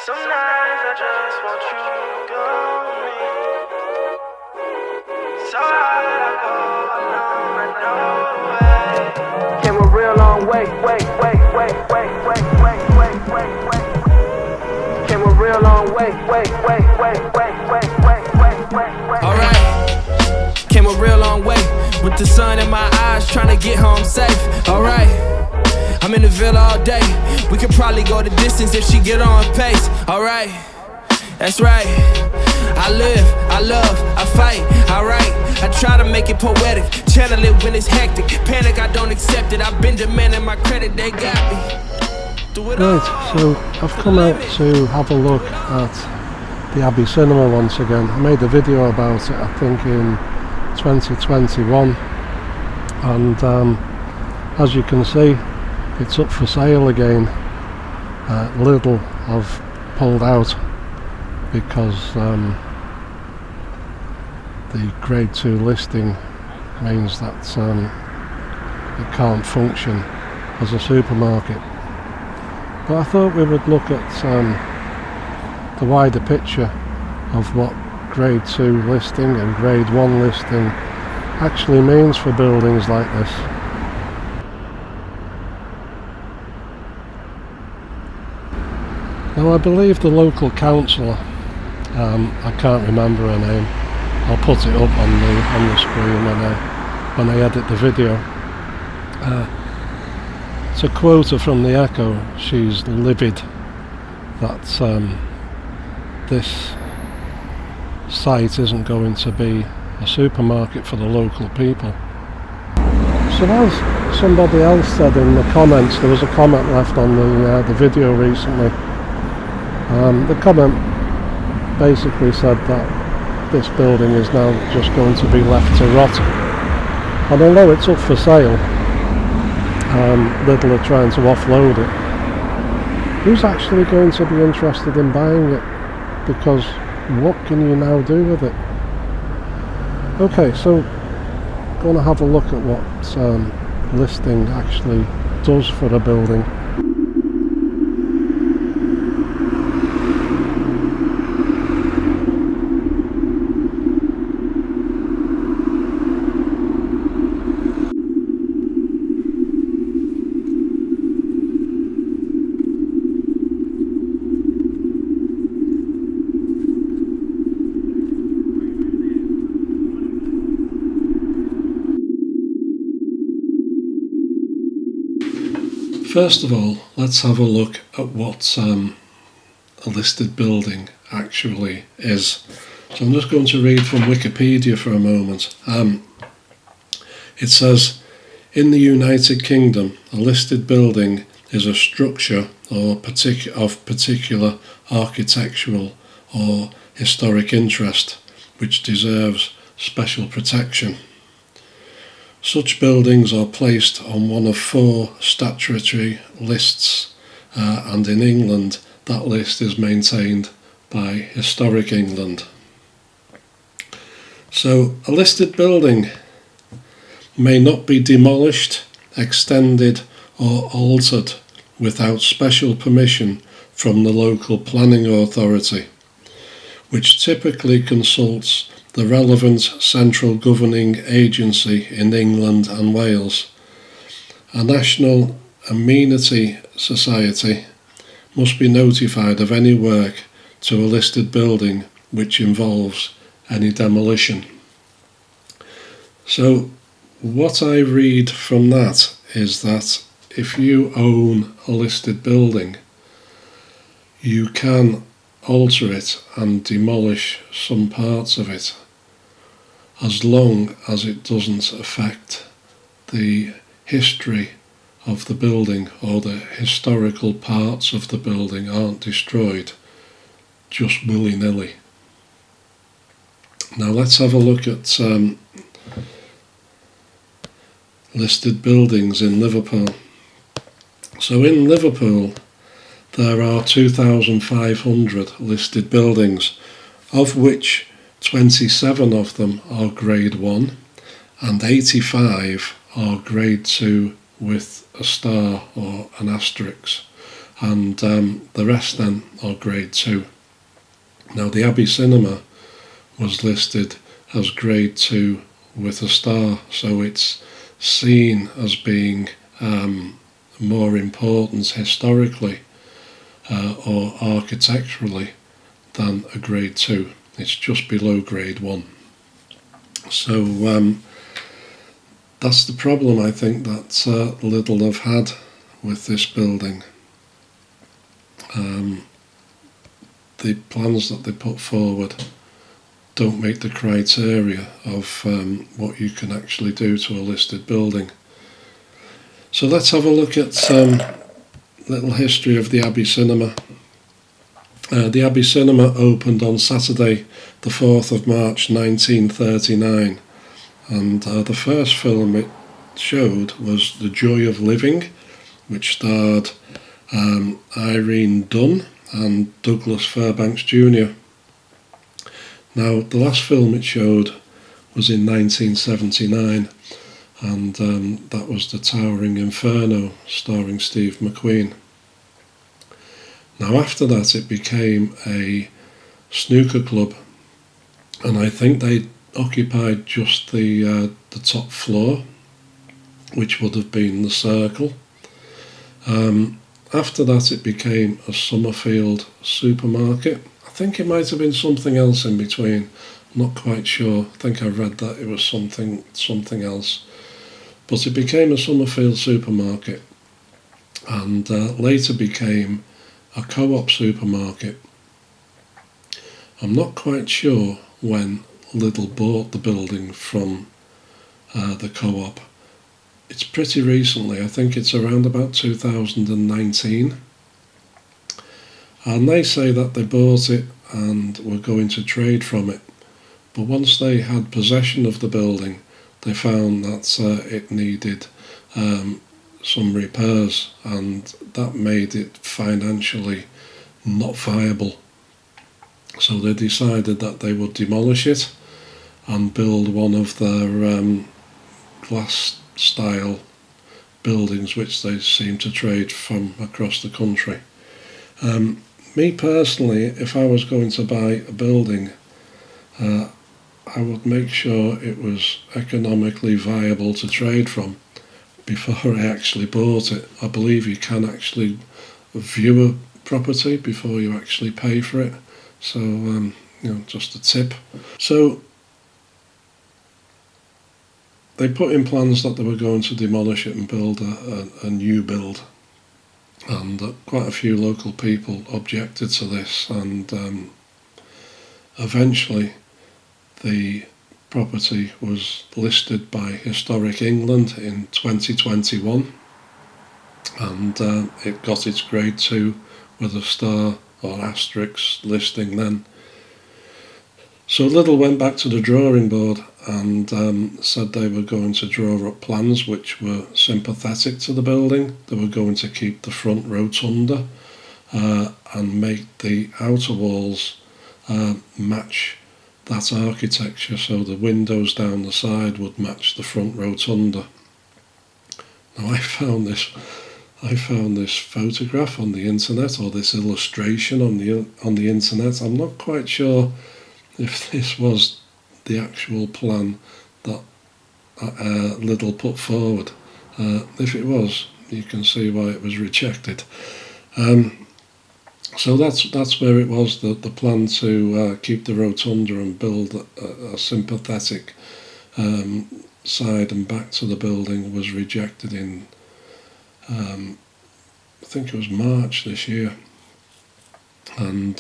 Some nights I just want you to go with me. So hard I go, I know the way. Came a real long way, Came a real long way, Alright, came a real long way with the sun in my eyes, trying to get home safe. Alright, I'm in the villa all day. We could probably go the distance if she get on pace. Alright, that's right. I live, I love, I fight, I write. I try to make it poetic, channel it when it's hectic. Panic, I don't accept it. I've been demanding my credit, they got me. Right, so I've come out to have a look at the Abbey Cinema once again. I made a video about it, I think in 2021, and as you can see, it's up for sale again. Lidl have pulled out because the grade 2 listing means that it can't function as a supermarket. But I thought we would look at the wider picture of what grade 2 listing and grade 1 listing actually means for buildings like this. Now I believe the local councillor, I can't remember her name, I'll put it up on the screen when I edit the video. To quote her from the Echo, she's livid that this site isn't going to be a supermarket for the local people. So as somebody else said in the comments, there was a comment left on the video recently. The comment basically said that this building is now just going to be left to rot. And although it's up for sale, Lidl are trying to offload it. Who's actually going to be interested in buying it? Because what can you now do with it? Okay, so I'm going to have a look at what listing actually does for a building. First of all, let's have a look at what a listed building actually is. So I'm just going to read from Wikipedia for a moment. It says, in the United Kingdom, a listed building is a structure or of particular architectural or historic interest which deserves special protection. Such buildings are placed on one of 4 statutory lists, and in England that list is maintained by Historic England. So a listed building may not be demolished, extended or altered without special permission from the local planning authority, which typically consults the relevant central governing agency in England and Wales. A National Amenity Society must be notified of any work to a listed building which involves any demolition. So what I read from that is that if you own a listed building, you can alter it and demolish some parts of it, as long as it doesn't affect the history of the building or the historical parts of the building aren't destroyed just willy-nilly. Now let's have a look at listed buildings in Liverpool. So in Liverpool there are 2,500 listed buildings, of which 27 of them are grade 1 and 85 are grade 2 with a star or an asterisk. and the rest then are grade 2. Now the Abbey Cinema was listed as grade 2 with a star, so it's seen as being more important historically or architecturally than a grade 2. It's just below grade 1. So that's the problem I think that Lidl have had with this building. The plans that they put forward don't meet the criteria of what you can actually do to a listed building. So let's have a look at little history of the Abbey Cinema. The Abbey Cinema opened on Saturday the 4th of March 1939, and the first film it showed was The Joy of Living, which starred Irene Dunne and Douglas Fairbanks Jr. Now, the last film it showed was in 1979, and that was The Towering Inferno, starring Steve McQueen. Now, after that, it became a snooker club, and I think they occupied just the top floor, which would have been the Circle. After that, it became a Summerfield supermarket. I think it might have been something else in between. I'm not quite sure. I think I read that it was something else. But it became a Summerfield supermarket, and later became a Co-op supermarket. I'm not quite sure when Lidl bought the building from the Co-op. It's pretty recently. I think it's around about 2019. And they say that they bought it and were going to trade from it. But once they had possession of the building, they found that it needed some repairs, and that made it financially not viable. So they decided that they would demolish it and build one of their glass style buildings, which they seem to trade from across the country. Me personally, if I was going to buy a building, I would make sure it was economically viable to trade from before I actually bought it. I believe you can actually view a property before you actually pay for it. So, just a tip. So they put in plans that they were going to demolish it and build a new build. And quite a few local people objected to this, and eventually the property was listed by Historic England in 2021, and it got its grade 2 with a star or asterisk listing then. So Lidl went back to the drawing board and said they were going to draw up plans which were sympathetic to the building. They were going to keep the front rotunda and make the outer walls match that architecture, so the windows down the side would match the front rotunda. Now I found this photograph on the internet, or this illustration on the internet. I'm not quite sure if this was the actual plan that Lidl put forward. If it was, you can see why it was rejected. So that's where it was. The plan to keep the rotunda and build a sympathetic side and back to the building was rejected in, I think it was March this year. And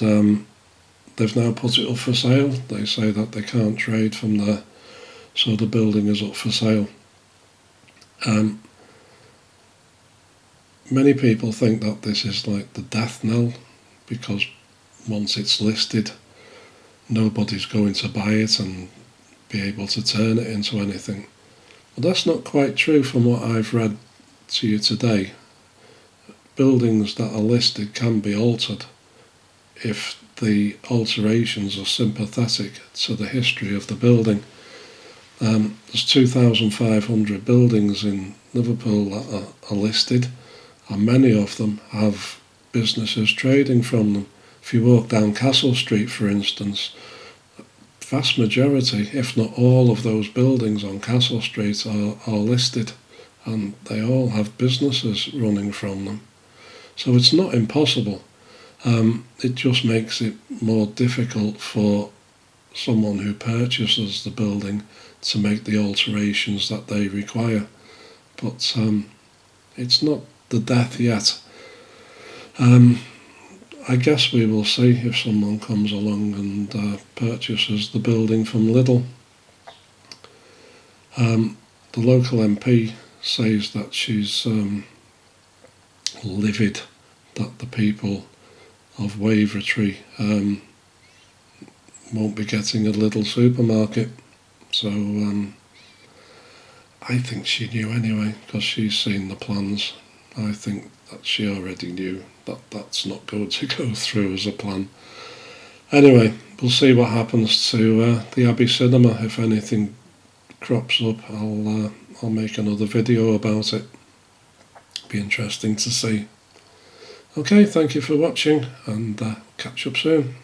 they've now put it up for sale. They say that they can't trade from there, so the building is up for sale. Many people think that this is like the death knell, because once it's listed, nobody's going to buy it and be able to turn it into anything. But that's not quite true from what I've read to you today. Buildings that are listed can be altered if the alterations are sympathetic to the history of the building. There's 2,500 buildings in Liverpool that are listed, and many of them have businesses trading from them. If you walk down Castle Street, for instance, vast majority, if not all of those buildings on Castle Street are listed, and they all have businesses running from them. So it's not impossible. It just makes it more difficult for someone who purchases the building to make the alterations that they require. But it's not the death yet. I guess we will see if someone comes along and purchases the building from Lidl. The local MP says that she's livid that the people of Wavertree won't be getting a Lidl supermarket. So I think she knew anyway, because she's seen the plans. I think that she already knew that that's not going to go through as a plan. Anyway, we'll see what happens to the Abbey Cinema. If anything crops up, I'll make another video about it. Be interesting to see. Okay, thank you for watching, and catch up soon.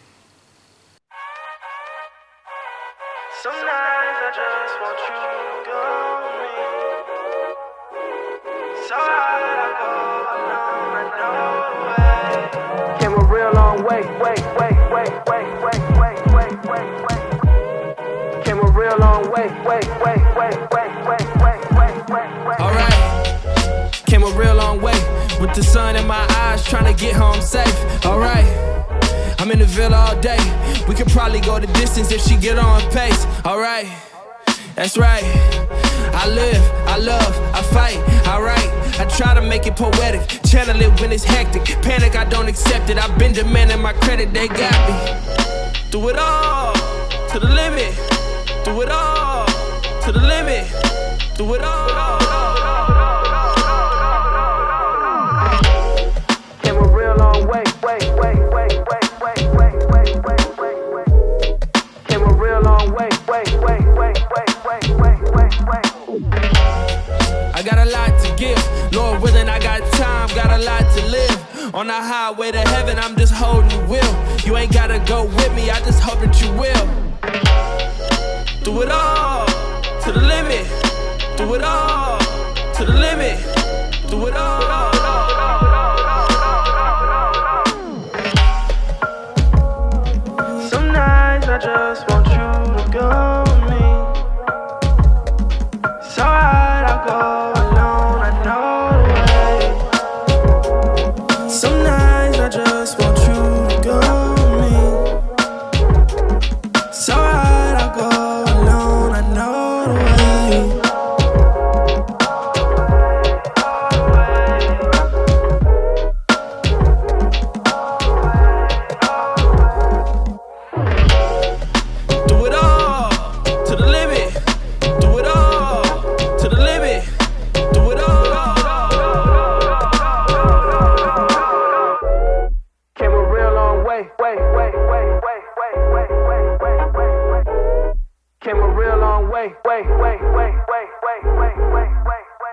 Sometimes I just want you to go with me. So hard I go alone, I know the way. Came a real long way, Came a real long way, Alright, came a real long way, with the sun in my eyes, trying to get home safe. Alright, I'm in the Villa all day. We could probably go the distance if she get on pace. Alright, that's right. I live, I love, I fight, I write. I try to make it poetic, channel it when it's hectic. Panic, I don't accept it. I've been demanding my credit, they got me. Do it all, to the limit. Do it all, to the limit. Do it all. Came a real long way, Came a real long way, I got a lot to give, Lord willing, I got time, got a lot to live. On the highway to heaven, I'm just holding the wheel. You ain't gotta go with me, I just hope that you will. Do it all, to the limit. Do it all, to the limit. Do it all. Some nights I just want you to go with me. So hard I go alone, I know the way. Some nights I just want you to go with me. So hard I go alone, I know the way. Do it all, to the limit. Do it all, to the limit. Do it all. Came a real long way, Came a real long way,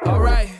Alright.